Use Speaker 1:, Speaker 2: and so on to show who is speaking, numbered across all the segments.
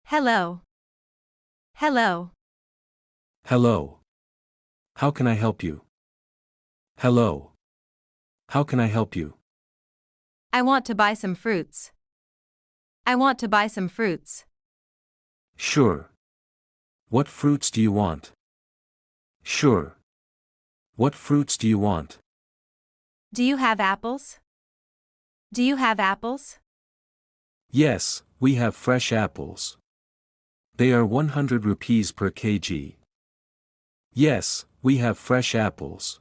Speaker 1: Hello. Hello.
Speaker 2: Hello. How can I help you? Hello. How can I help you?
Speaker 1: I want to buy some fruits. I want to buy some fruits.
Speaker 2: Sure. What fruits do you want? Sure. What fruits do you want?
Speaker 1: Do you have apples? Do you have apples?
Speaker 2: Yes, we have fresh apples. They are 100 rupees per kg. Yes, we have fresh apples.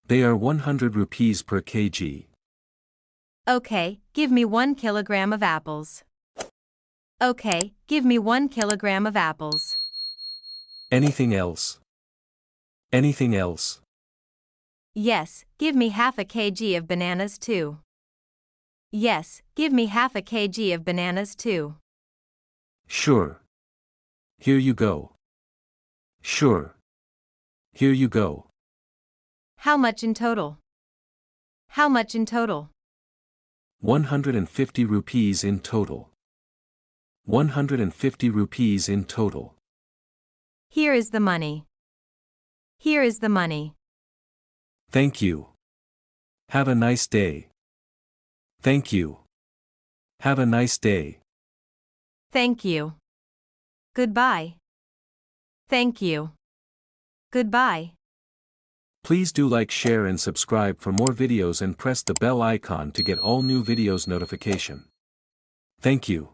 Speaker 2: They are 100 rupees per kg.
Speaker 1: Okay, give me 1 kilogram of apples. Okay, give me 1 kilogram of apples.
Speaker 2: Anything else? Anything else?
Speaker 1: Yes, give me half a kg of bananas too. Yes, give me half a kg of bananas too.
Speaker 2: Sure. Here you go. Sure. Here you go.
Speaker 1: How much in total? How much in total?
Speaker 2: 150 rupees in total. 150 rupees in total.
Speaker 1: Here is the money. Here is the money.
Speaker 2: Thank you. Have a nice day. Thank you. Have a nice day.
Speaker 1: Thank you. Goodbye. Thank you. Goodbye.
Speaker 2: Please do like, share and subscribe for more videos and press the bell icon to get all new videos notification. Thank you.